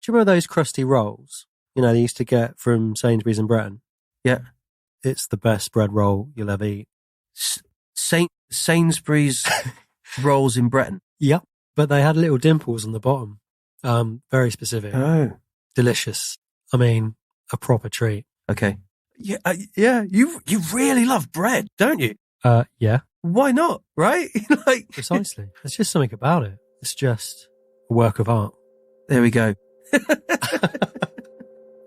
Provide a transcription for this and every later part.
Do you remember those crusty rolls? You know, they used to get from Sainsbury's in Britain. Yeah. It's the best bread roll you'll ever eat. Sainsbury's rolls in Breton. Yep. But they had little dimples on the bottom. Very specific. Oh. Delicious. I mean, a proper treat. Okay. Yeah. You really love bread, don't you? Yeah. Why not? Right? Like Precisely. There's just something about it. It's just a work of art. There we go.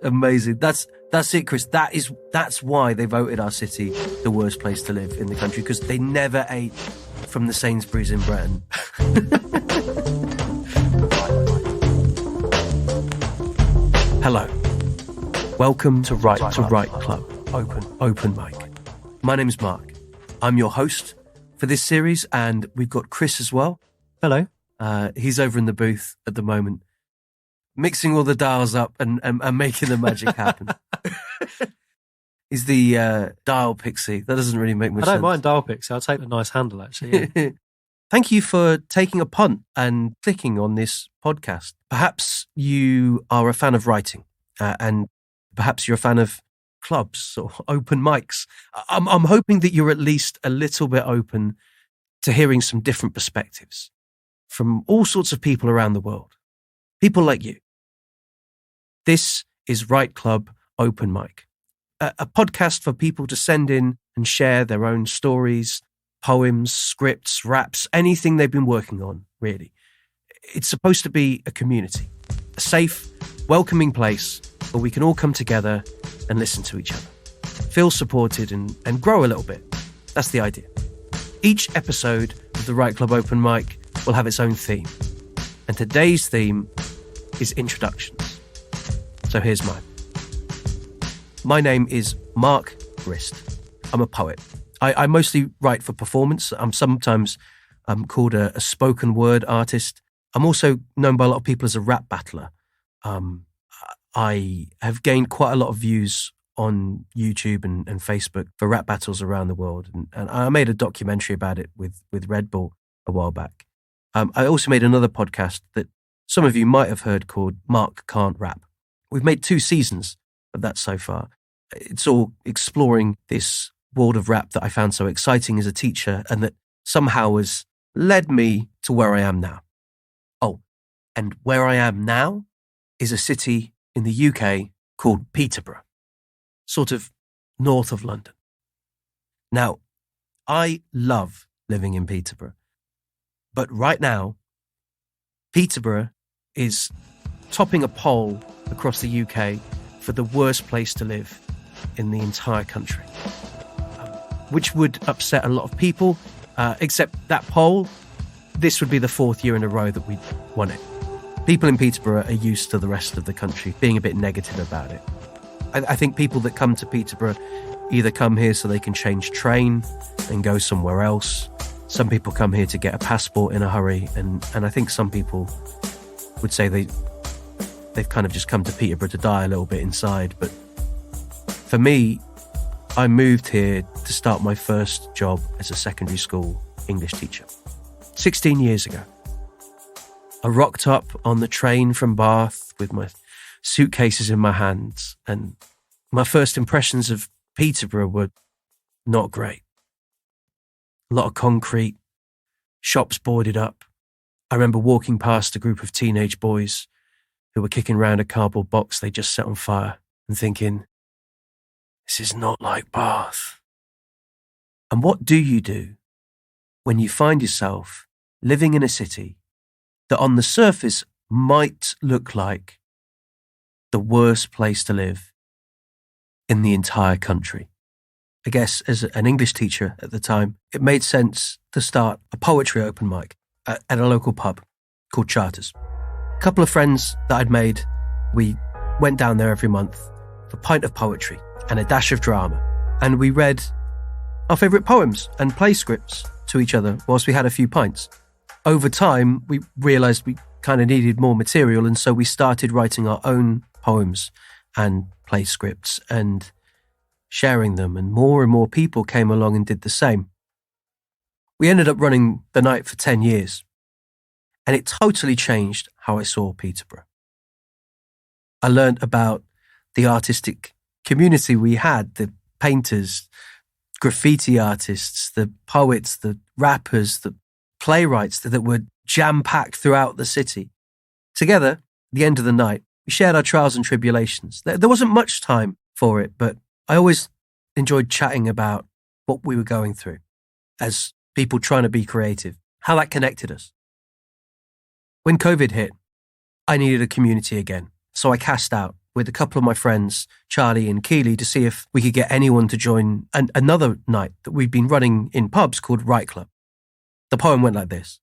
Amazing. That's it, Chris. That's why they voted our city the worst place to live in the country, because they never ate from the Sainsbury's in Breton. Hello. Welcome to Right Club. Open mic. My name's Mark. I'm your host for this series, and we've got Chris as well. Hello. He's over in the booth at the moment, mixing all the dials up and making the magic happen. He's the dial pixie. That doesn't really make much sense. I don't mind dial pixie. I'll take the nice handle, actually. Yeah. Thank you for taking a punt and clicking on this podcast. Perhaps you are a fan of writing, and perhaps you're a fan of clubs or open mics. I'm hoping that you're at least a little bit open to hearing some different perspectives from all sorts of people around the world. People like you. This is Right Club Open Mic, a podcast for people to send in and share their own stories, poems, scripts, raps, anything they've been working on, really. It's supposed to be a community, a safe, welcoming place where we can all come together and listen to each other, feel supported and grow a little bit. That's the idea. Each episode of the Right Club Open Mic will have its own theme. And today's theme is introductions. So here's mine. My name is Mark Grist. I'm a poet. I mostly write for performance. I'm sometimes called a spoken word artist. I'm also known by a lot of people as a rap battler. I have gained quite a lot of views on YouTube and Facebook for rap battles around the world. And I made a documentary about it with Red Bull a while back. I also made another podcast that some of you might have heard called Mark Can't Rap. We've made 2 seasons of that so far. It's all exploring this world of rap that I found so exciting as a teacher and that somehow has led me to where I am now. Oh, and where I am now is a city in the UK called Peterborough, sort of north of London. Now, I love living in Peterborough, but right now, Peterborough is topping a poll across the UK for the worst place to live in the entire country, which would upset a lot of people, except that poll, this would be the 4th year in a row that we won it. People in Peterborough are used to the rest of the country being a bit negative about it. I think people that come to Peterborough either come here so they can change train and go somewhere else. Some people come here to get a passport in a hurry, and I think some people would say they've kind of just come to Peterborough to die a little bit inside. But for me, I moved here to start my first job as a secondary school English teacher 16 years ago. I rocked up on the train from Bath with my suitcases in my hands, and my first impressions of Peterborough were not great. A lot of concrete, shops boarded up. I remember walking past a group of teenage boys who were kicking around a cardboard box they just set on fire and thinking, this is not like Bath. And what do you do when you find yourself living in a city that on the surface might look like the worst place to live in the entire country? I guess as an English teacher at the time, it made sense to start a poetry open mic at a local pub called Charters. A couple of friends that I'd made, we went down there every month for a pint of poetry and a dash of drama, and we read our favourite poems and play scripts to each other whilst we had a few pints. Over time, we realised we kind of needed more material, and so we started writing our own poems and play scripts and sharing them, and more people came along and did the same. We ended up running the night for 10 years, and it totally changed how I saw Peterborough. I learned about the artistic community we had, the painters, graffiti artists, the poets, the rappers, the playwrights that were jam-packed throughout the city. Together, at the end of the night, we shared our trials and tribulations. There wasn't much time for it, but I always enjoyed chatting about what we were going through as people trying to be creative, how that connected us. When COVID hit, I needed a community again, so I cast out with a couple of my friends, Charlie and Keely, to see if we could get anyone to join another night that we'd been running in pubs called Write Club. The poem went like this.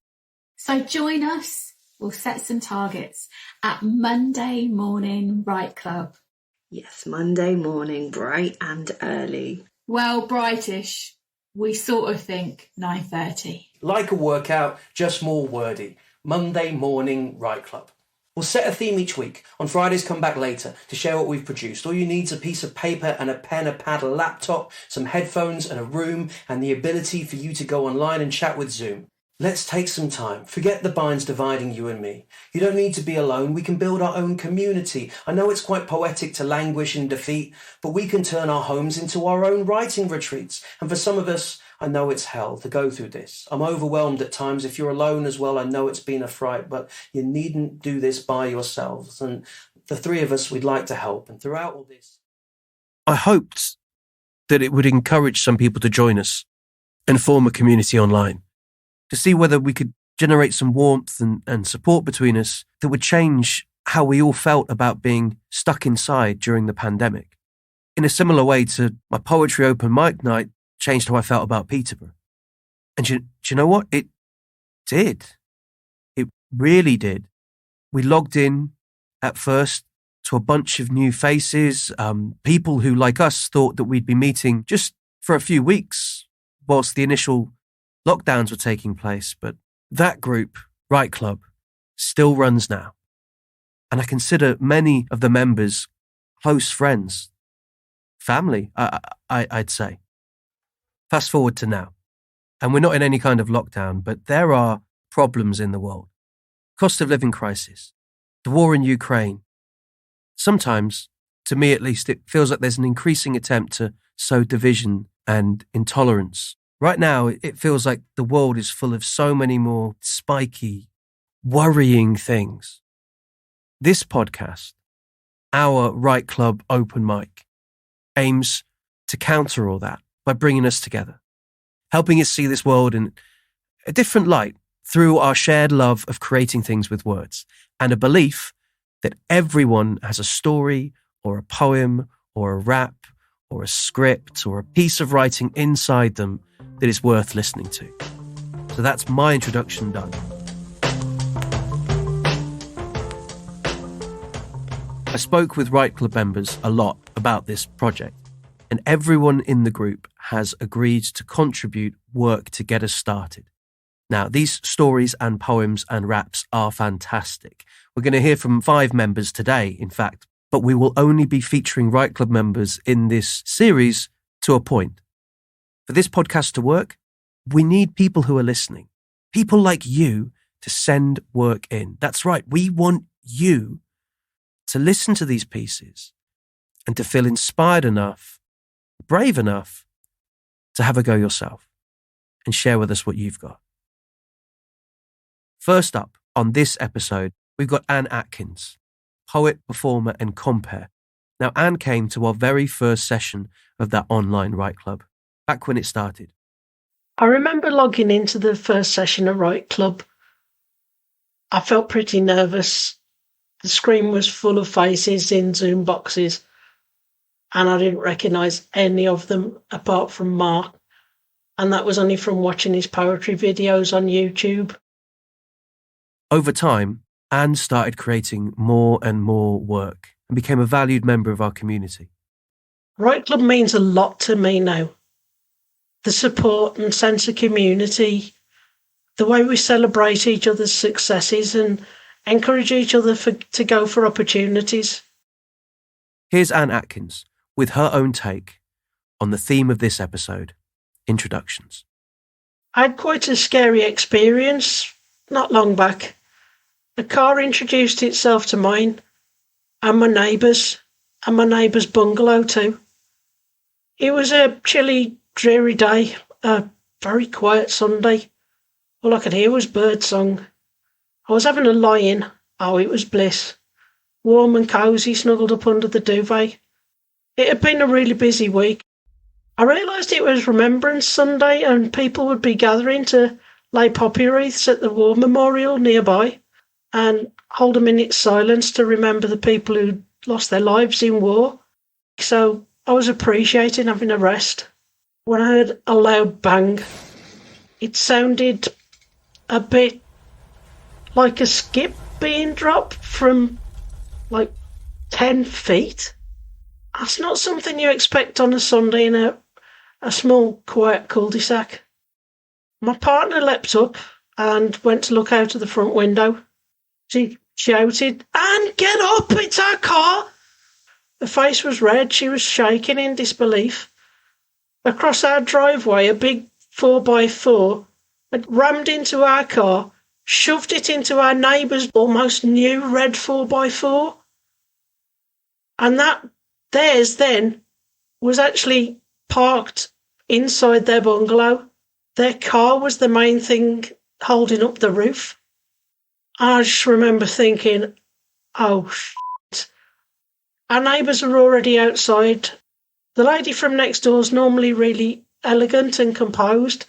So join us, we'll set some targets at Monday morning Write Club. Yes, Monday morning, bright and early. Well, brightish. We sort of think 9:30. Like a workout, just more wordy. Monday morning Write Club. We'll set a theme each week. On Fridays, come back later to share what we've produced. All you need is a piece of paper and a pen, a pad, a laptop, some headphones and a room, and the ability for you to go online and chat with Zoom. Let's take some time. Forget the binds dividing you and me. You don't need to be alone. We can build our own community. I know it's quite poetic to languish in defeat, but we can turn our homes into our own writing retreats. And for some of us, I know it's hell to go through this. I'm overwhelmed at times. If you're alone as well, I know it's been a fright, but you needn't do this by yourselves. And the three of us, we'd like to help. And throughout all this, I hoped that it would encourage some people to join us and form a community online, to see whether we could generate some warmth and support between us that would change how we all felt about being stuck inside during the pandemic. In a similar way to my poetry open mic night changed how I felt about Peterborough. And do you know what? It did. It really did. We logged in at first to a bunch of new faces, people who, like us, thought that we'd be meeting just for a few weeks whilst the initial lockdowns were taking place. But that group, Write Club, still runs now. And I consider many of the members close friends, family, I'd say. Fast forward to now, and we're not in any kind of lockdown, but there are problems in the world. Cost of living crisis, the war in Ukraine. Sometimes, to me at least, it feels like there's an increasing attempt to sow division and intolerance. Right now, it feels like the world is full of so many more spiky, worrying things. This podcast, our Write Club open mic, aims to counter all that by bringing us together, helping us see this world in a different light through our shared love of creating things with words and a belief that everyone has a story or a poem or a rap or a script or a piece of writing inside them that is worth listening to. So that's my introduction done. I spoke with Write Club members a lot about this project, and everyone in the group has agreed to contribute work to get us started. Now, these stories and poems and raps are fantastic. We're going to hear from 5 members today, in fact, but we will only be featuring Write Club members in this series to a point. For this podcast to work, we need people who are listening, people like you to send work in. That's right, we want you to listen to these pieces and to feel inspired enough, brave enough to have a go yourself and share with us what you've got. First up on this episode, we've got Anne Atkins, poet, performer and compere. Now, Anne came to our very first session of that online Write Club, back when it started. I remember logging into the first session of Write Club. I felt pretty nervous. The screen was full of faces in Zoom boxes, and I didn't recognise any of them apart from Mark, and that was only from watching his poetry videos on YouTube. Over time, Anne started creating more and more work and became a valued member of our community. Write Club means a lot to me now. The support and sense of community, the way we celebrate each other's successes and encourage each other to go for opportunities. Here's Anne Atkins with her own take on the theme of this episode, introductions. I had quite a scary experience not long back. A car introduced itself to mine and my neighbours bungalow too. It was a chilly, dreary day, a very quiet Sunday. All I could hear was birdsong. I was having a lie-in. Oh, it was bliss. Warm and cosy, snuggled up under the duvet. It had been a really busy week. I realised it was Remembrance Sunday and people would be gathering to lay poppy wreaths at the war memorial nearby and hold a minute's silence to remember the people who lost their lives in war. So I was appreciating having a rest when I heard a loud bang. It sounded a bit like a skip being dropped from like 10 feet. That's not something you expect on a Sunday in a small, quiet cul-de-sac. My partner leapt up and went to look out of the front window. She shouted, "Anne, get up! It's our car!" Her face was red. She was shaking in disbelief. Across our driveway, a big 4x4 had rammed into our car, shoved it into our neighbour's almost new red 4x4. And that theirs then was actually parked inside their bungalow. Their car was the main thing holding up the roof. I just remember thinking, oh, shit. Our neighbours are already outside. The lady from next door's normally really elegant and composed.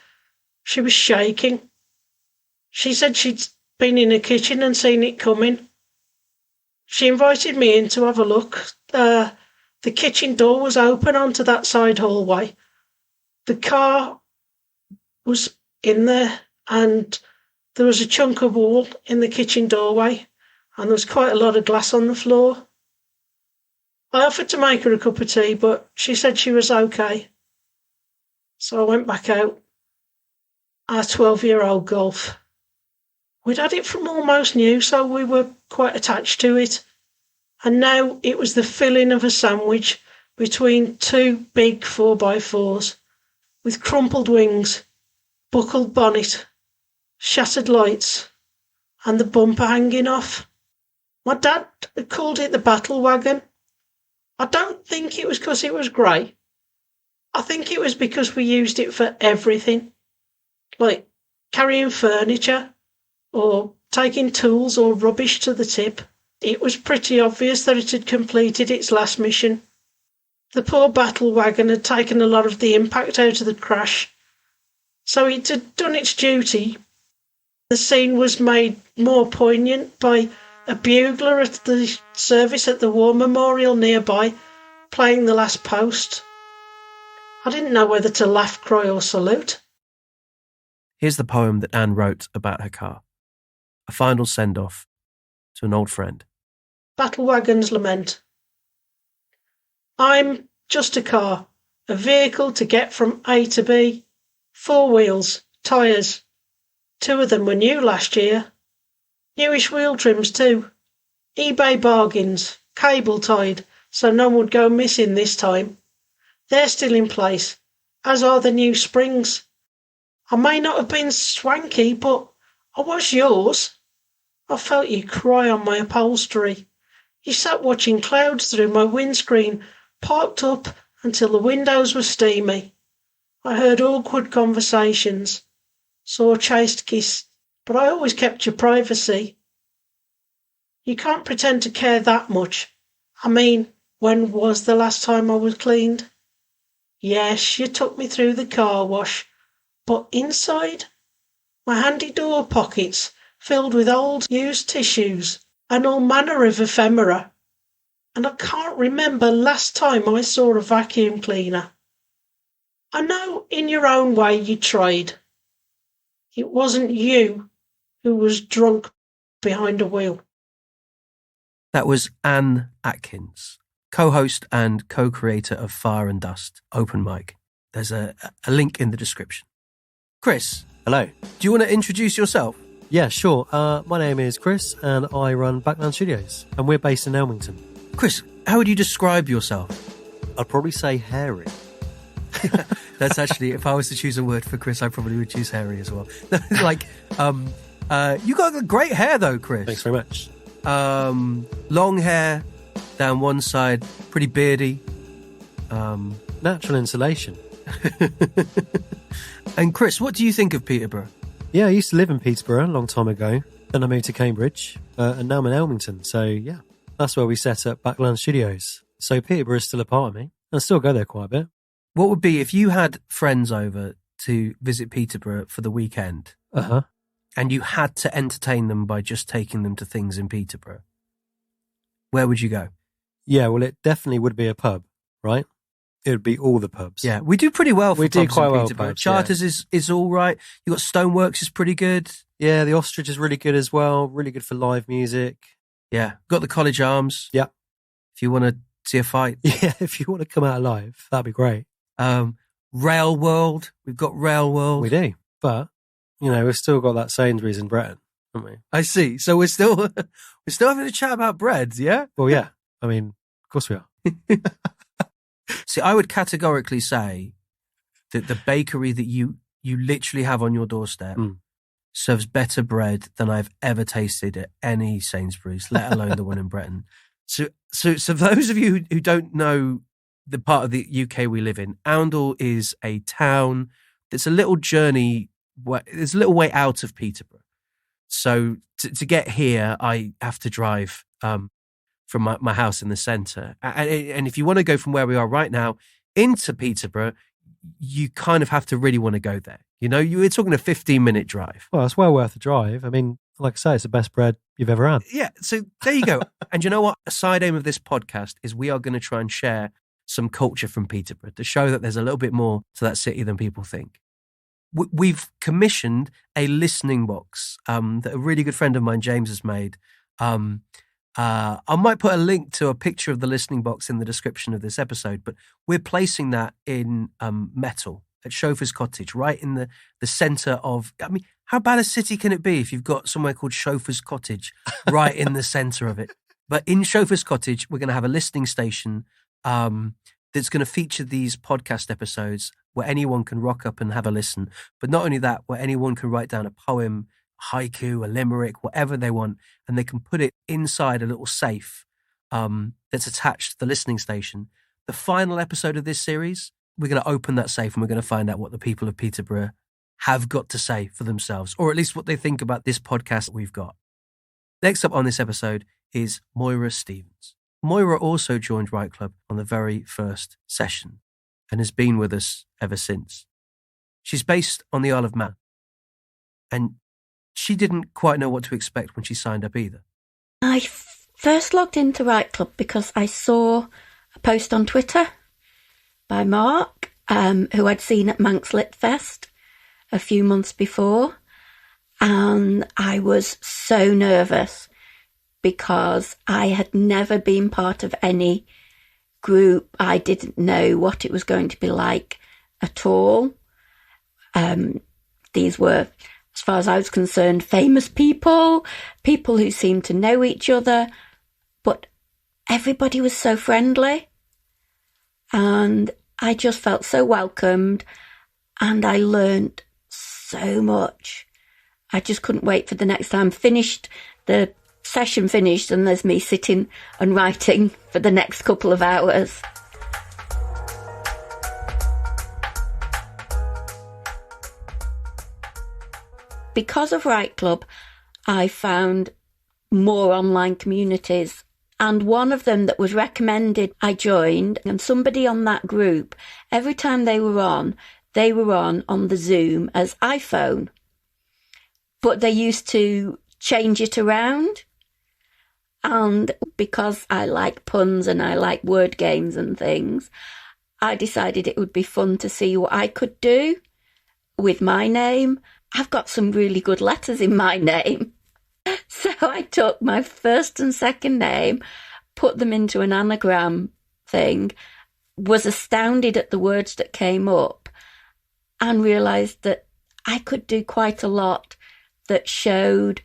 She was shaking. She said she'd been in the kitchen and seen it coming. She invited me in to have a look. The kitchen door was open onto that side hallway. The car was in there and there was a chunk of wall in the kitchen doorway and there was quite a lot of glass on the floor. I offered to make her a cup of tea, but she said she was okay. So I went back out. Our 12-year-old Golf. We'd had it from almost new, so we were quite attached to it. And now it was the filling of a sandwich between two big 4x4s with crumpled wings, buckled bonnet, shattered lights, and the bumper hanging off. My dad had called it the battle wagon. I don't think it was because it was grey. I think it was because we used it for everything, like carrying furniture or taking tools or rubbish to the tip. It was pretty obvious that it had completed its last mission. The poor battle wagon had taken a lot of the impact out of the crash, so it had done its duty. The scene was made more poignant by a bugler at the service at the war memorial nearby, playing the last post. I didn't know whether to laugh, cry or salute. Here's the poem that Anne wrote about her car. A final send-off to an old friend. Battle Wagon's Lament. I'm just a car, a vehicle to get from A to B. 4 wheels, tyres. 2 of them were new last year. Newish wheel trims too. eBay bargains, cable tied, so no one would go missing this time. They're still in place, as are the new springs. I may not have been swanky, but I was yours. I felt you cry on my upholstery. You sat watching clouds through my windscreen, parked up until the windows were steamy. I heard awkward conversations, saw a chaste kiss, but I always kept your privacy. You can't pretend to care that much. I mean, when was the last time I was cleaned? Yes, you took me through the car wash, but inside? My handy door pockets filled with old used tissues and all manner of ephemera. And I can't remember last time I saw a vacuum cleaner. I know in your own way you tried. It wasn't you who was drunk behind a wheel. That was Anne Atkins, co-host and co-creator of Fire and Dust Open Mic. There's a link in the description. Chris. Hello. Do you want to introduce yourself? Yeah, sure. My name is Chris and I run Backland Studios and we're based in Elmington. Chris, how would you describe yourself? I'd probably say hairy. That's actually, if I was to choose a word for Chris, I probably would choose hairy as well. You got great hair though, Chris. Thanks very much. Long hair, down one side, pretty beardy. Natural insulation. And Chris, what do you think of Peterborough? Yeah, I used to live in Peterborough a long time ago. Then I moved to Cambridge, and now I'm in Elmington. So yeah, that's where we set up Backland Studios. So Peterborough is still a part of me. I still go there quite a bit. What would be if you had friends over to visit Peterborough for the weekend, and you had to entertain them by just taking them to things in Peterborough? Where would you go? Yeah, well, it definitely would be a pub, right? It would be all the pubs. Yeah, we do pretty well for We do pubs quite in well Peterborough. pubs, Charters is all right. You got Stoneworks is pretty good. Yeah, the Ostrich is really good as well. Really good for live music. Yeah, got the College Arms. Yeah. If you want to see a fight. Yeah, if you want to come out alive, that'd be great. Rail World. We've got Rail World. We do. But, we've still got that Sainsbury's in Breton, haven't we? I see. So we're still having a chat about bread, yeah? Well, yeah. I mean, of course we are. See, I would categorically say that the bakery that you literally have on your doorstep serves better bread than I've ever tasted at any Sainsbury's, let alone the one in Breton. So for those of you who don't know the part of the UK we live in, Oundle is a town that's a little journey. There's a little way out of Peterborough. So to get here, I have to drive from my house in the centre. And if you want to go from where we are right now into Peterborough, you kind of have to really want to go there. You're talking a 15-minute drive. Well, it's well worth the drive. I mean, like I say, it's the best bread you've ever had. Yeah, so there you go. And you know what? A side aim of this podcast is we are going to try and share some culture from Peterborough to show that there's a little bit more to that city than people think. We've commissioned a listening box that a really good friend of mine, James, has made. I might put a link to a picture of the listening box in the description of this episode, but we're placing that in metal at Chauffeur's Cottage, right in the centre of... I mean, how bad a city can it be if you've got somewhere called Chauffeur's Cottage right in the centre of it? But in Chauffeur's Cottage, we're going to have a listening station that's going to feature these podcast episodes where anyone can rock up and have a listen. But not only that, where anyone can write down a poem, a haiku, a limerick, whatever they want, and they can put it inside a little safe that's attached to the listening station. The final episode of this series, we're going to open that safe and we're going to find out what the people of Peterborough have got to say for themselves, or at least what they think about this podcast that we've got. Next up on this episode is Moira Stevens. Moira also joined Right Club on the very first session and has been with us ever since. She's based on the Isle of Man, and she didn't quite know what to expect when she signed up either. I first logged into Right Club because I saw a post on Twitter by Mark, who I'd seen at Manx Lit Fest a few months before, and I was so nervous because I had never been part of any group. I didn't know what it was going to be like at all. These were, as far as I was concerned, famous people who seemed to know each other, but everybody was so friendly and I just felt so welcomed and I learned so much. I just couldn't wait for the next time. The session finished and there's me sitting and writing for the next couple of hours. Because of Right Club, I found more online communities, and one of them that was recommended, I joined, and somebody on that group, every time they were on the Zoom as iPhone, but they used to change it around. And because I like puns and I like word games and things, I decided it would be fun to see what I could do with my name. I've got some really good letters in my name. So I took my first and second name, put them into an anagram thing, was astounded at the words that came up, and realised that I could do quite a lot that showed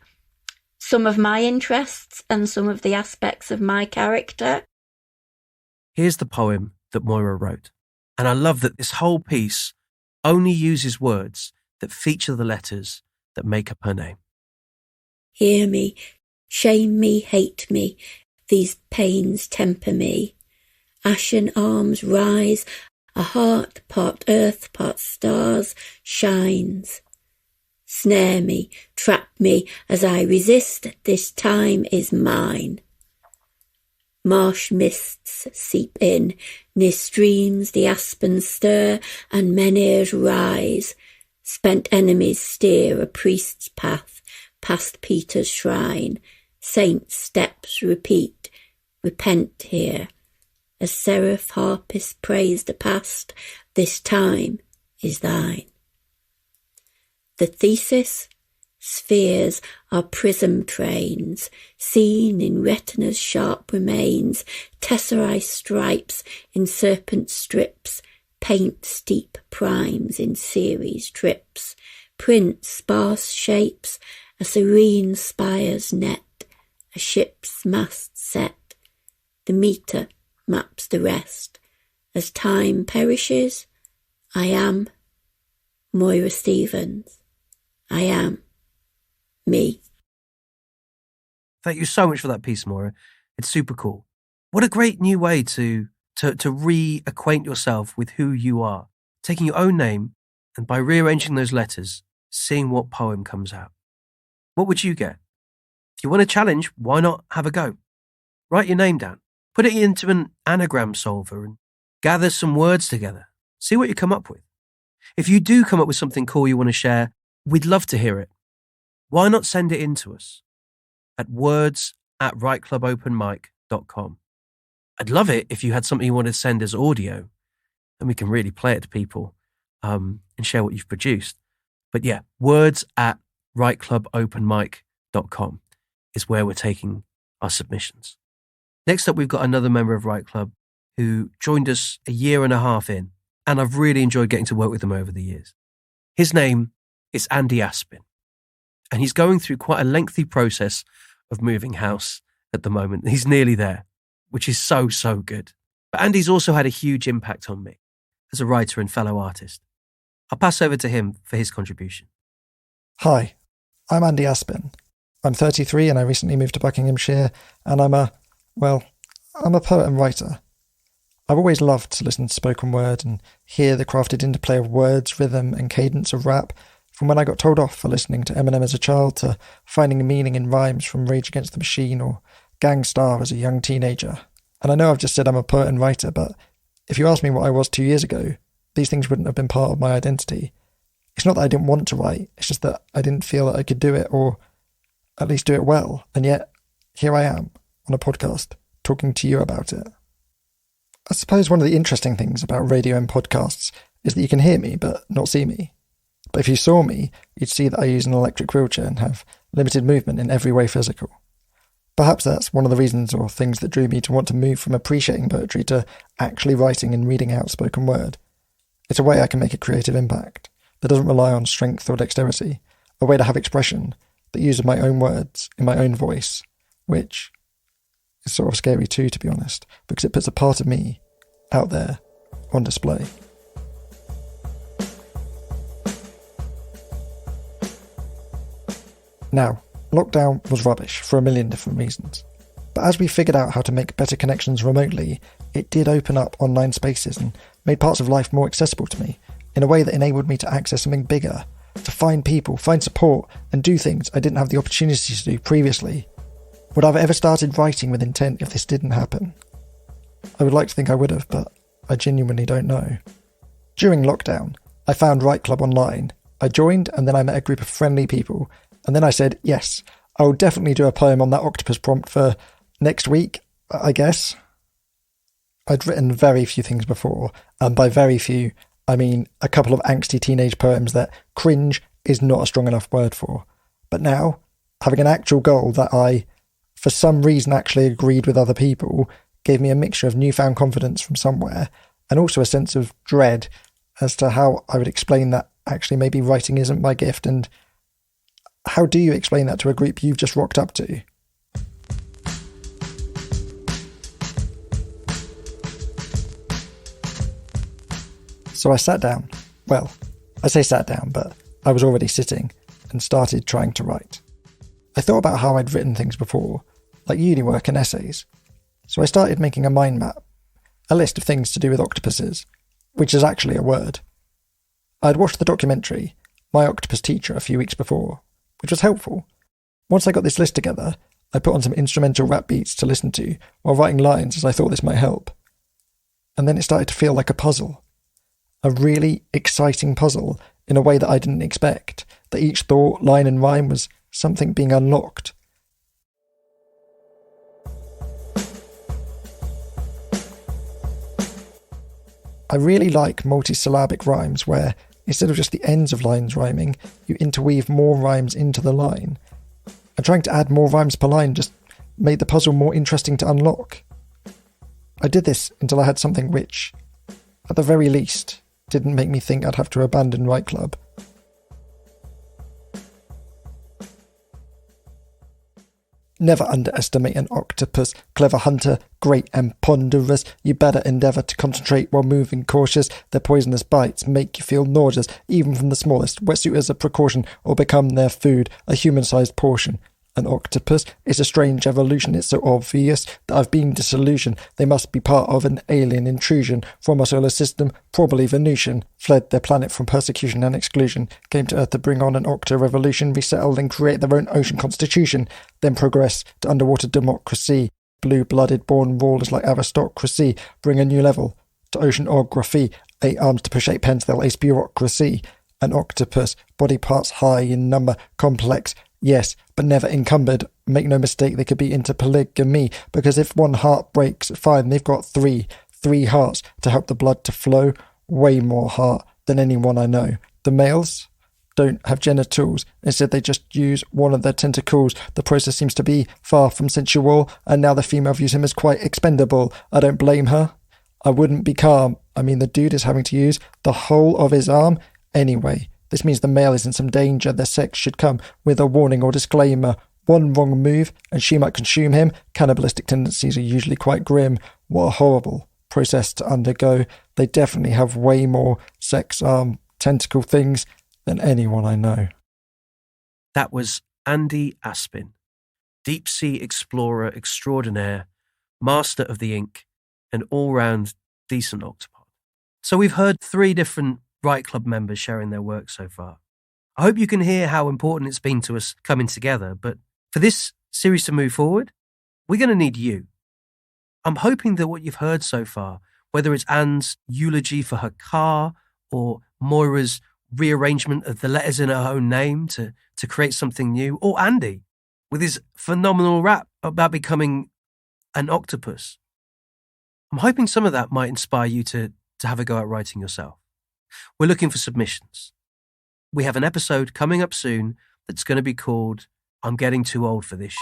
some of my interests and some of the aspects of my character. Here's the poem that Moira wrote. And I love that this whole piece only uses words that feature the letters that make up her name. Hear me, shame me, hate me, these pains temper me. Ashen arms rise, a heart, part earth, part stars, shines. Snare me, trap me, as I resist, this time is mine. Marsh mists seep in, near streams the aspens stir, and menhirs rise. Spent enemies steer a priest's path, past Peter's shrine. Saints' steps repeat, repent here. As seraph harpists praise the past, this time is thine. The thesis? Spheres are prism trains, seen in retina's sharp remains, tesserae stripes in serpent strips, paint steep primes in series trips, print sparse shapes, a serene spire's net, a ship's mast set. The meter maps the rest. As time perishes, I am Moira Stevens. I am me. Thank you so much for that piece, Moira. It's super cool. What a great new way to reacquaint yourself with who you are, taking your own name and by rearranging those letters, seeing what poem comes out. What would you get? If you want a challenge, why not have a go? Write your name down, put it into an anagram solver and gather some words together. See what you come up with. If you do come up with something cool you want to share, we'd love to hear it. Why not send it in to us at words@writeclubopenmic.com. I'd love it if you had something you wanted to send as audio, and we can really play it to people and share what you've produced. But yeah, words@writeclubopenmic.com is where we're taking our submissions. Next up, we've got another member of Write Club who joined us a year and a half in, and I've really enjoyed getting to work with him over the years. His name is Andy Aspin, and he's going through quite a lengthy process of moving house at the moment. He's nearly there, which is so good. But Andy's also had a huge impact on me as a writer and fellow artist. I'll pass over to him for his contribution. Hi, I'm Andy Aspin. I'm 33 and I recently moved to Buckinghamshire, and I'm a poet and writer. I've always loved to listen to spoken word and hear the crafted interplay of words, rhythm and cadence of rap, from when I got told off for listening to Eminem as a child to finding meaning in rhymes from Rage Against the Machine or Gang Starr as a young teenager. And I know I've just said I'm a poet and writer, but if you asked me what I was 2 years ago, these things wouldn't have been part of my identity. It's not that I didn't want to write, it's just that I didn't feel that I could do it, or at least do it well. And yet, here I am, on a podcast, talking to you about it. I suppose one of the interesting things about radio and podcasts is that you can hear me, but not see me. But if you saw me, you'd see that I use an electric wheelchair and have limited movement in every way physical. Perhaps that's one of the reasons or things that drew me to want to move from appreciating poetry to actually writing and reading out spoken word. It's a way I can make a creative impact that doesn't rely on strength or dexterity, a way to have expression that uses my own words in my own voice, which is sort of scary too, to be honest, because it puts a part of me out there on display. Now, lockdown was rubbish for a million different reasons. But as we figured out how to make better connections remotely, it did open up online spaces and made parts of life more accessible to me in a way that enabled me to access something bigger, to find people, find support, and do things I didn't have the opportunity to do previously. Would I have ever started writing with intent if this didn't happen? I would like to think I would have, but I genuinely don't know. During lockdown, I found Write Club online. I joined, and then I met a group of friendly people. And then I said, yes, I will definitely do a poem on that octopus prompt for next week, I guess. I'd written very few things before, and by very few, I mean a couple of angsty teenage poems that cringe is not a strong enough word for. But now, having an actual goal that I, for some reason, actually agreed with other people, gave me a mixture of newfound confidence from somewhere, and also a sense of dread as to how I would explain that actually maybe writing isn't my gift, and how do you explain that to a group you've just rocked up to? So I sat down. Well, I say sat down, but I was already sitting and started trying to write. I thought about how I'd written things before, like uni work and essays, So I started making a mind map, a list of things to do with octopuses, which is actually a word. I'd watched the documentary, My Octopus Teacher, a few weeks before, which was helpful. Once I got this list together, I put on some instrumental rap beats to listen to while writing lines as I thought this might help. And then it started to feel like a puzzle. A really exciting puzzle in a way that I didn't expect, that each thought, line and rhyme was something being unlocked. I really like multisyllabic rhymes where, instead of just the ends of lines rhyming, you interweave more rhymes into the line. And trying to add more rhymes per line just made the puzzle more interesting to unlock. I did this until I had something which, at the very least, didn't make me think I'd have to abandon Right Club. Never underestimate an octopus, clever hunter, great and ponderous. You better endeavour to concentrate while moving cautious. Their poisonous bites make you feel nauseous, even from the smallest. Wetsuit as a precaution, or become their food, a human-sized portion. An octopus is a strange evolution. It's so obvious that I've been disillusioned. They must be part of an alien intrusion from our solar system, probably Venusian. Fled their planet from persecution and exclusion. Came to Earth to bring on an octo-revolution, resettle and create their own ocean constitution. Then progress to underwater democracy. Blue-blooded born rulers like aristocracy. Bring a new level to oceanography. 8 arms to push 8 pens, they'll ace bureaucracy. An octopus, body parts high in number, complex. Yes, but never encumbered. Make no mistake, they could be into polygamy, because if one heart breaks, fine, they've got three hearts to help the blood to flow. Way more heart than anyone I know. The males don't have genitals. Instead, they just use one of their tentacles. The process seems to be far from sensual, and now the female views him as quite expendable. I don't blame her. I wouldn't be calm. I mean, the dude is having to use the whole of his arm anyway. This means the male is in some danger. Their sex should come with a warning or disclaimer. One wrong move and she might consume him. Cannibalistic tendencies are usually quite grim. What a horrible process to undergo. They definitely have way more sex arm tentacle things than anyone I know. That was Andy Aspin, deep sea explorer extraordinaire, master of the ink, and all-round decent octopod. So we've heard 3 different Right Club members sharing their work so far. I hope you can hear how important it's been to us coming together, but for this series to move forward, we're going to need you. I'm hoping that what you've heard so far, whether it's Anne's eulogy for her car or Moira's rearrangement of the letters in her own name to create something new, or Andy with his phenomenal rap about becoming an octopus, I'm hoping some of that might inspire you to have a go at writing yourself. We're looking for submissions. We have an episode coming up soon that's going to be called I'm Getting Too Old for This.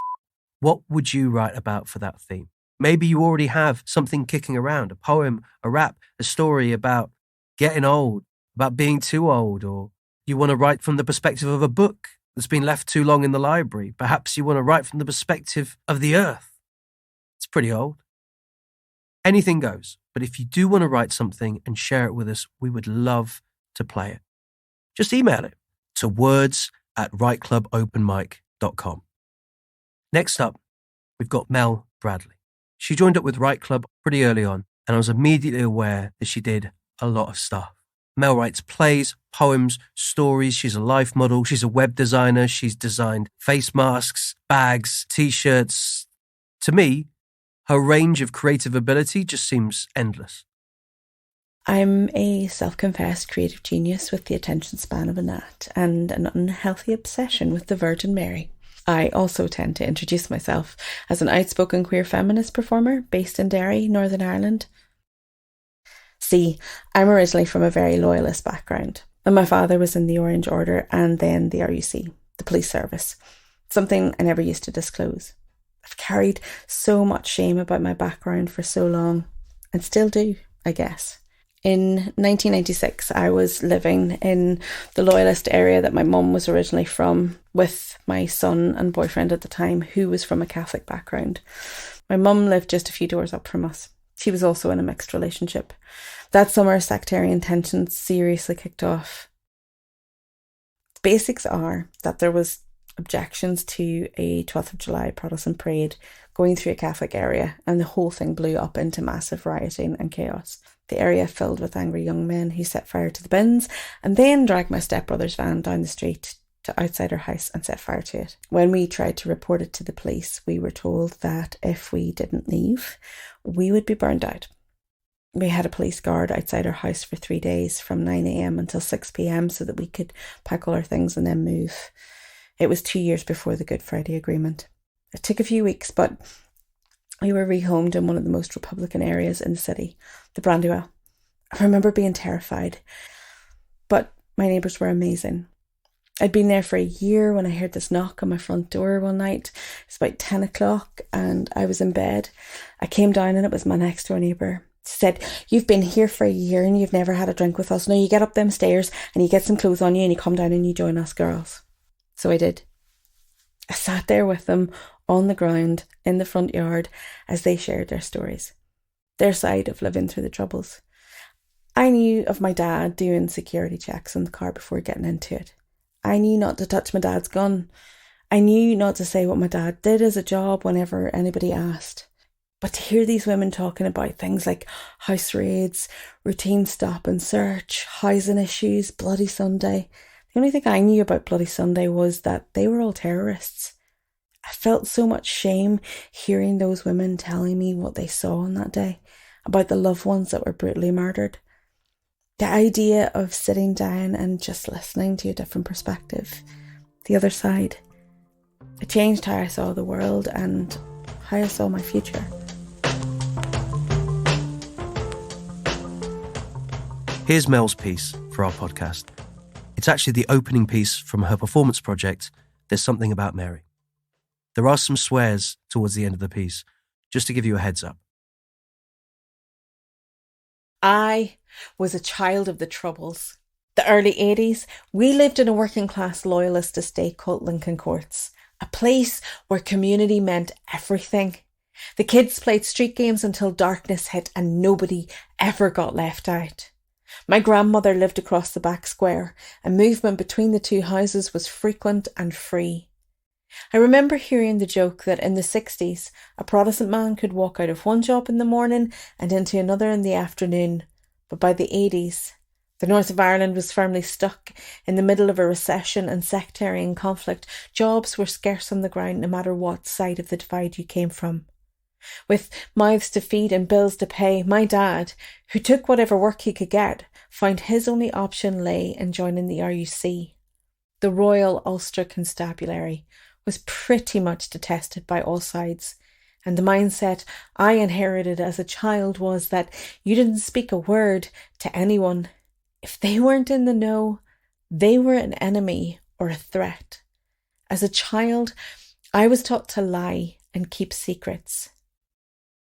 What would you write about for that theme? Maybe you already have something kicking around, a poem, a rap, a story about getting old, about being too old, or you want to write from the perspective of a book that's been left too long in the library. Perhaps you want to write from the perspective of the earth. It's pretty old. Anything goes. But if you do want to write something and share it with us, we would love to play it. Just email it to words@rightclubopenmic.com. Next up, we've got Mel Bradley. She joined up with Right Club pretty early on, and I was immediately aware that she did a lot of stuff. Mel writes plays, poems, stories. She's a life model. She's a web designer. She's designed face masks, bags, t-shirts. To me, her range of creative ability just seems endless. I'm a self-confessed creative genius with the attention span of a gnat and an unhealthy obsession with the Virgin Mary. I also tend to introduce myself as an outspoken queer feminist performer based in Derry, Northern Ireland. See, I'm originally from a very loyalist background, and my father was in the Orange Order and then the RUC, the police service, something I never used to disclose. I've carried so much shame about my background for so long, and still do, I guess. In 1996, I was living in the loyalist area that my mum was originally from, with my son and boyfriend at the time, who was from a Catholic background. My mum lived just a few doors up from us. She was also in a mixed relationship. That summer, sectarian tensions seriously kicked off. The basics are that there was objections to a 12th of July Protestant parade going through a Catholic area, and the whole thing blew up into massive rioting and chaos. The area filled with angry young men who set fire to the bins and then dragged my stepbrother's van down the street to outside our house and set fire to it. When we tried to report it to the police, we were told that if we didn't leave, we would be burned out. We had a police guard outside our house for 3 days from 9 a.m. until 6 p.m. so that we could pack all our things and then move. It was 2 years before the Good Friday Agreement. It took a few weeks, but we were rehomed in one of the most Republican areas in the city, the Brandywell. I remember being terrified, but my neighbours were amazing. I'd been there for a year when I heard this knock on my front door one night. It's about 10 o'clock and I was in bed. I came down and it was my next door neighbour. She said, "You've been here for a year and you've never had a drink with us. Now you get up them stairs and you get some clothes on you and you come down and you join us girls." So I did. I sat there with them on the ground in the front yard as they shared their stories, their side of living through the Troubles. I knew of my dad doing security checks in the car before getting into it. I knew not to touch my dad's gun. I knew not to say what my dad did as a job whenever anybody asked. But to hear these women talking about things like house raids, routine stop and search, housing issues, Bloody Sunday, the only thing I knew about Bloody Sunday was that they were all terrorists. I felt so much shame hearing those women telling me what they saw on that day, about the loved ones that were brutally murdered. The idea of sitting down and just listening to a different perspective, the other side, it changed how I saw the world and how I saw my future. Here's Mel's piece for our podcast. It's actually the opening piece from her performance project, There's Something About Mary. There are some swears towards the end of the piece, just to give you a heads up. I was a child of the Troubles. The early 80s, we lived in a working class loyalist estate called Lincoln Courts, a place where community meant everything. The kids played street games until darkness hit and nobody ever got left out. My grandmother lived across the back square, and movement between the two houses was frequent and free. I remember hearing the joke that in the 60s, a Protestant man could walk out of one job in the morning and into another in the afternoon. But by the 80s, the north of Ireland was firmly stuck in the middle of a recession and sectarian conflict. Jobs were scarce on the ground no matter what side of the divide you came from. With mouths to feed and bills to pay, my dad, who took whatever work he could get, found his only option lay in joining the RUC. The Royal Ulster Constabulary was pretty much detested by all sides, and the mindset I inherited as a child was that you didn't speak a word to anyone. If they weren't in the know, they were an enemy or a threat. As a child, I was taught to lie and keep secrets.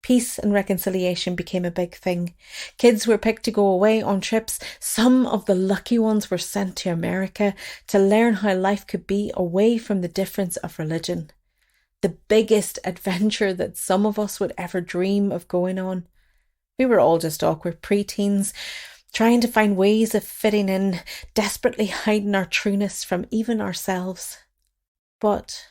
Peace and reconciliation became a big thing. Kids were picked to go away on trips. Some of the lucky ones were sent to America to learn how life could be away from the difference of religion. The biggest adventure that some of us would ever dream of going on. We were all just awkward preteens, trying to find ways of fitting in, desperately hiding our trueness from even ourselves. But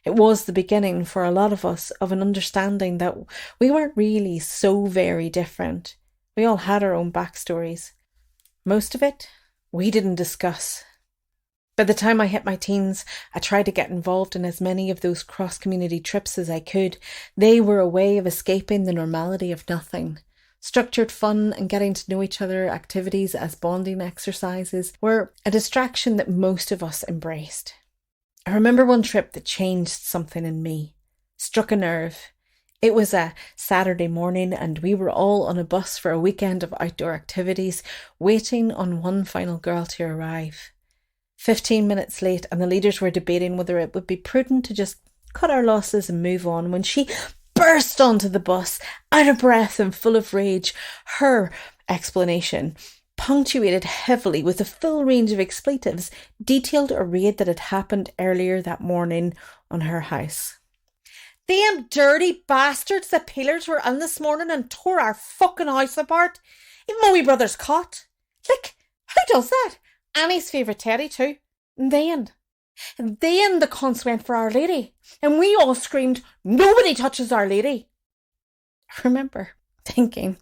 it was the beginning for a lot of us of an understanding that we weren't really so very different. We all had our own backstories. Most of it, we didn't discuss. By the time I hit my teens, I tried to get involved in as many of those cross-community trips as I could. They were a way of escaping the normality of nothing. Structured fun and getting to know each other activities as bonding exercises were a distraction that most of us embraced. I remember one trip that changed something in me, struck a nerve. It was a Saturday morning and we were all on a bus for a weekend of outdoor activities, waiting on one final girl to arrive. 15 minutes late and the leaders were debating whether it would be prudent to just cut our losses and move on when she burst onto the bus, out of breath and full of rage. Her explanation, punctuated heavily with a full range of expletives, detailed a raid that had happened earlier that morning on her house. "Them dirty bastards, the peelers were in this morning and tore our fucking house apart. Even my wee brother's caught. Like, who does that? Annie's favourite teddy too. And then And then the cunts went for Our Lady, and we all screamed, "Nobody touches Our Lady." I remember thinking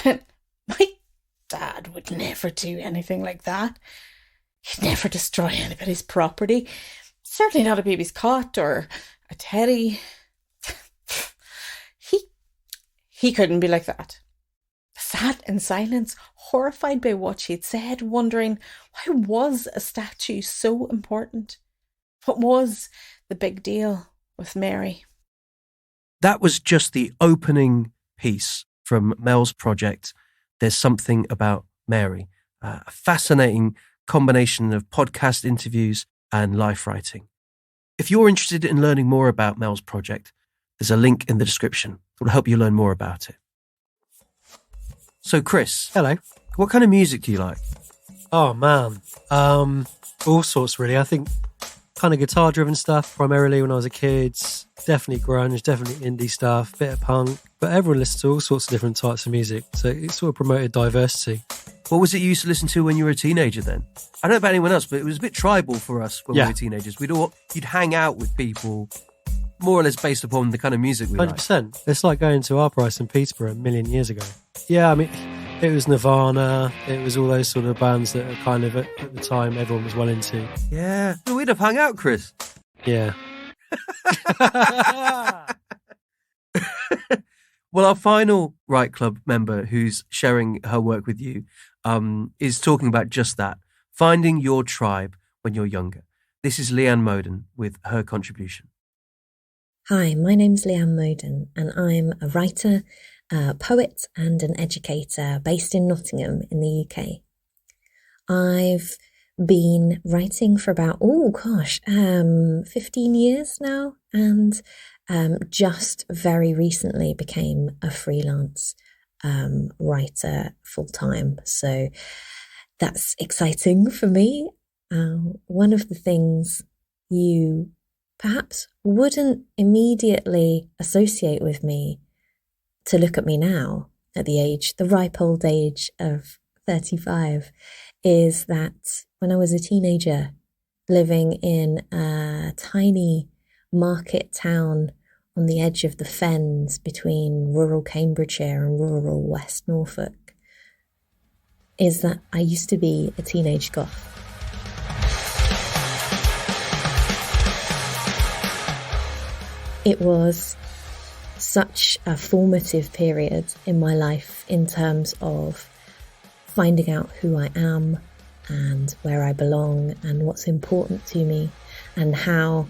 that my dad would never do anything like that. He'd never destroy anybody's property. Certainly not a baby's cot or a teddy. He couldn't be like that. Sat in silence, horrified by what she'd said, wondering, why was a statue so important? What was the big deal with Mary? That was just the opening piece from Mel's project, There's Something About Mary. A fascinating combination of podcast interviews and life writing. If you're interested in learning more about Mel's project, there's a link in the description that will help you learn more about it. So, Chris. Hello. What kind of music do you like? Oh, man. All sorts, really. I think kind of guitar-driven stuff, primarily when I was a kid. Definitely grunge, definitely indie stuff, bit of punk. But everyone listens to all sorts of different types of music. So it sort of promoted diversity. What was it you used to listen to when you were a teenager then? I don't know about anyone else, but it was a bit tribal for us when we were teenagers. You'd hang out with people more or less based upon the kind of music we 100%. Like. It's like going to Our Price in Peterborough a million years ago. Yeah, I mean, it was Nirvana. It was all those sort of bands that are kind of, at the time, everyone was well into. Yeah. We'd have hung out, Chris. Yeah. Well, our final Right Club member who's sharing her work with you is talking about just that, finding your tribe when you're younger. This is Leanne Moden with her contribution. Hi, my name's Leanne Moden, and I'm a writer, a poet and an educator based in Nottingham in the UK. I've been writing for about, 15 years now, and just very recently became a freelance writer full-time. So that's exciting for me. One of the things you perhaps wouldn't immediately associate with me to look at me now at the ripe old age of 35 is that when I was a teenager living in a tiny market town on the edge of the fens between rural Cambridgeshire and rural West Norfolk, is that I used to be a teenage goth. It was such a formative period in my life in terms of finding out who I am and where I belong and what's important to me, and how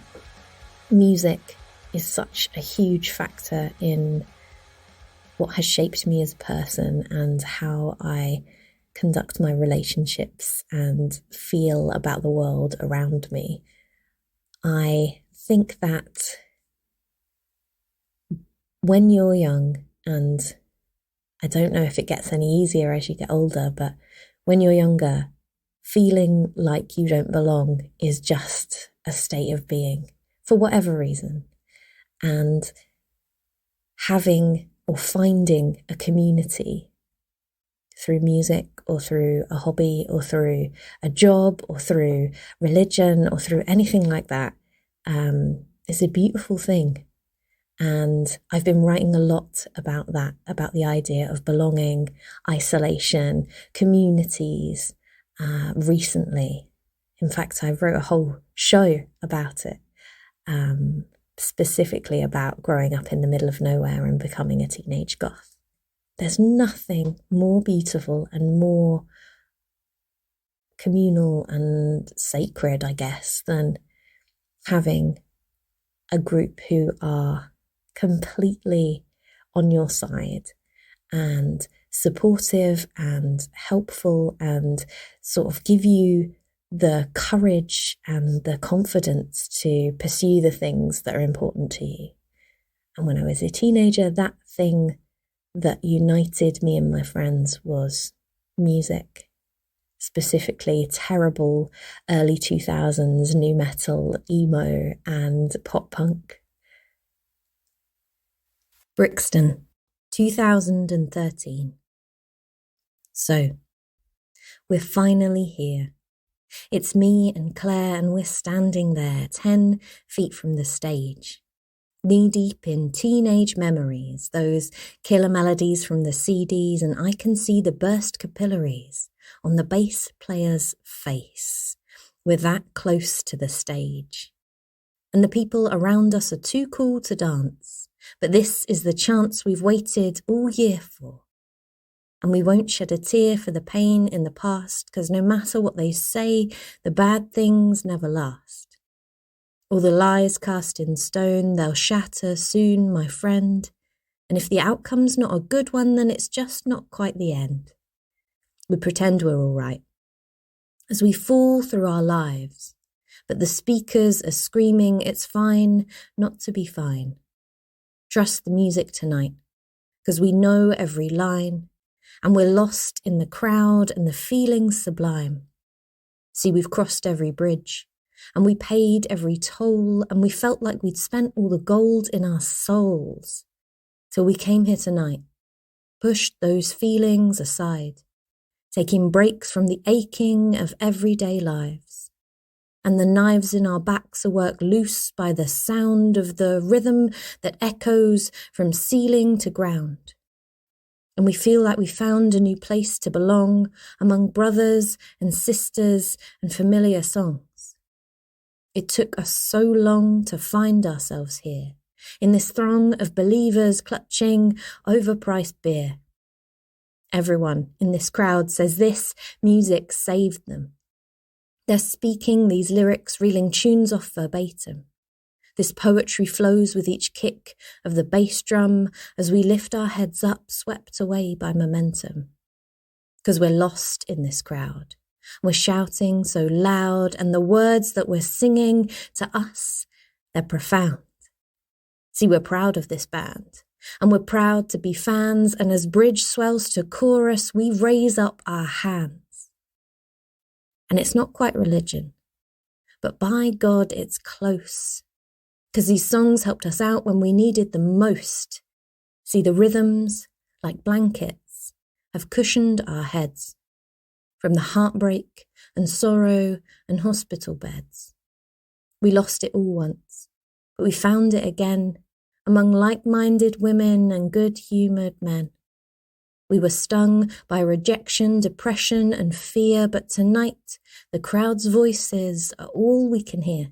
music is such a huge factor in what has shaped me as a person and how I conduct my relationships and feel about the world around me. I think that when you're young, and I don't know if it gets any easier as you get older, but when you're younger, feeling like you don't belong is just a state of being for whatever reason. And having or finding a community through music or through a hobby or through a job or through religion or through anything like that is a beautiful thing. And I've been writing a lot about that, about the idea of belonging, isolation, communities recently. In fact, I wrote a whole show about it, specifically about growing up in the middle of nowhere and becoming a teenage goth. There's nothing more beautiful and more communal and sacred, I guess, than having a group who are completely on your side and supportive and helpful and sort of give you the courage and the confidence to pursue the things that are important to you. And when I was a teenager, that thing that united me and my friends was music, specifically terrible early 2000s nu metal, emo and pop punk. Brixton, 2013. So, we're finally here. It's me and Claire, and we're standing there 10 feet from the stage, knee-deep in teenage memories, those killer melodies from the CDs, and I can see the burst capillaries on the bass player's face. We're that close to the stage. And the people around us are too cool to dance, but this is the chance we've waited all year for. And we won't shed a tear for the pain in the past, because no matter what they say, the bad things never last. All the lies cast in stone, they'll shatter soon, my friend. And if the outcome's not a good one, then it's just not quite the end. We pretend we're all right as we fall through our lives, but the speakers are screaming, it's fine not to be fine. Trust the music tonight, because we know every line, and we're lost in the crowd and the feeling's sublime. See, we've crossed every bridge, and we paid every toll, and we felt like we'd spent all the gold in our souls, till we came here tonight, pushed those feelings aside, taking breaks from the aching of everyday lives. And the knives in our backs are worked loose by the sound of the rhythm that echoes from ceiling to ground. And we feel like we found a new place to belong among brothers and sisters and familiar songs. It took us so long to find ourselves here, in this throng of believers clutching overpriced beer. Everyone in this crowd says this music saved them. They're speaking these lyrics, reeling tunes off verbatim. This poetry flows with each kick of the bass drum as we lift our heads up, swept away by momentum. Because we're lost in this crowd. We're shouting so loud, and the words that we're singing to us, they're profound. See, we're proud of this band, and we're proud to be fans, and as bridge swells to chorus, we raise up our hands. And it's not quite religion, but by God, it's close. Because these songs helped us out when we needed them most. See, the rhythms, like blankets, have cushioned our heads from the heartbreak and sorrow and hospital beds. We lost it all once, but we found it again among like-minded women and good-humoured men. We were stung by rejection, depression and fear, but tonight the crowd's voices are all we can hear.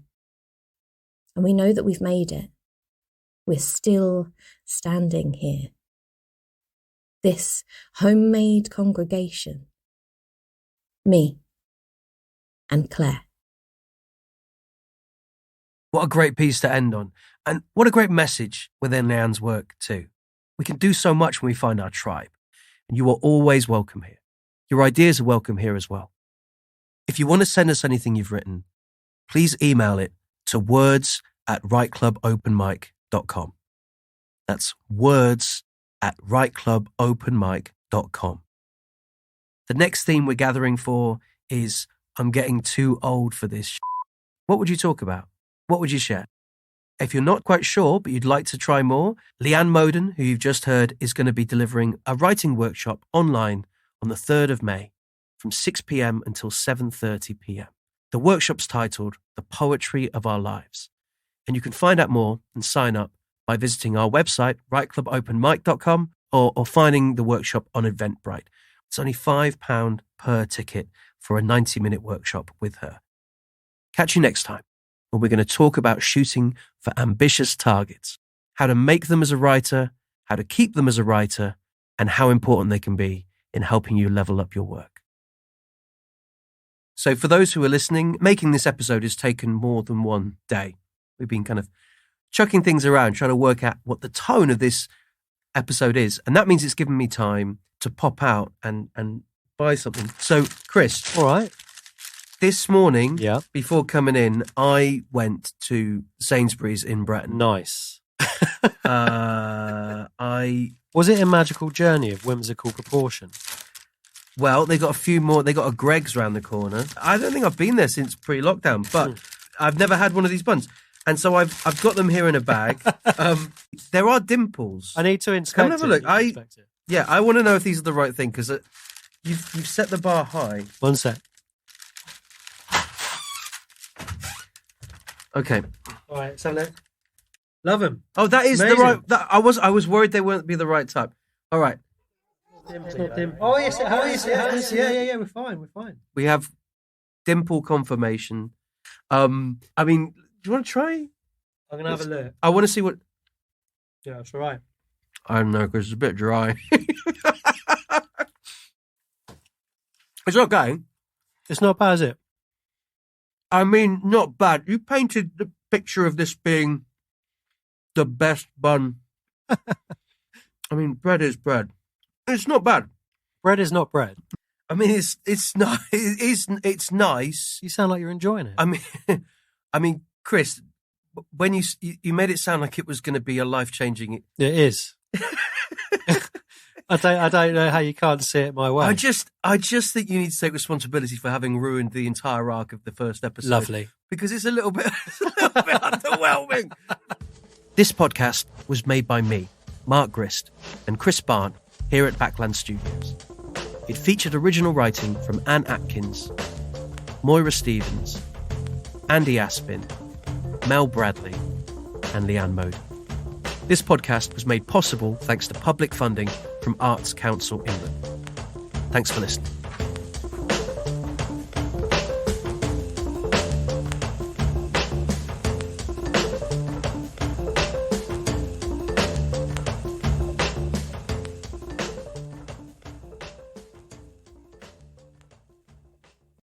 And we know that we've made it. We're still standing here. This homemade congregation. Me and Claire. What a great piece to end on. And what a great message within Leanne's work too. We can do so much when we find our tribe. And you are always welcome here. Your ideas are welcome here as well. If you want to send us anything you've written, please email it to words@rightclubopenmic.com. That's words@rightclubopenmic.com. The next theme we're gathering for is I'm getting too old for this. What would you talk about? What would you share? If you're not quite sure, but you'd like to try more, Leanne Moden, who you've just heard, is going to be delivering a writing workshop online on the 3rd of May from 6 p.m. until 7:30 p.m. The workshop's titled The Poetry of Our Lives. And you can find out more and sign up by visiting our website, rightclubopenmic.com, or finding the workshop on Eventbrite. It's only £5 per ticket for a 90-minute workshop with her. Catch you next time, when we're going to talk about shooting for ambitious targets, how to make them as a writer, how to keep them as a writer, and how important they can be in helping you level up your work. So for those who are listening, making this episode has taken more than one day. We've been kind of chucking things around, trying to work out what the tone of this episode is. And that means it's given me time to pop out and buy something. So, Chris. All right. This morning, yeah, before coming in, I went to Sainsbury's in Bretton. Nice. Was it a magical journey of whimsical proportion? Well, they got a few more. They got a Greggs round the corner. I don't think I've been there since pre-lockdown, but I've never had one of these buns. And so I've got them here in a bag. There are dimples. I need to inspect Come and have a look. I want to know if these are the right thing, because you've set the bar high. One sec. Okay. All right, let's have a look. Love them. Oh, that is Amazing. the right. I was worried they wouldn't be the right type. All right. It's not dim. Oh yes, it has. Yeah. We're fine. We have dimple confirmation. I mean, do you want to try? I'm gonna have a look. I want to see what. Yeah, it's all right. I don't know because it's a bit dry. It's okay. It's not bad, is it? I mean, not bad. You painted the picture of this being the best bun. I mean, bread is bread. It's not bad. Bread is not bread. I mean, it's not. It's nice. You sound like you're enjoying it. I mean, Chris, when you made it sound like it was going to be a life-changing. It is. I don't know how you can't see it my way. I just think you need to take responsibility for having ruined the entire arc of the first episode. Lovely. Because it's a little bit underwhelming. This podcast was made by me, Mark Grist, and Chris Barn here at Backland Studios. It featured original writing from Anne Atkins, Moira Stevens, Andy Aspin, Mel Bradley, and Leanne Mode. This podcast was made possible thanks to public funding from Arts Council England. Thanks for listening.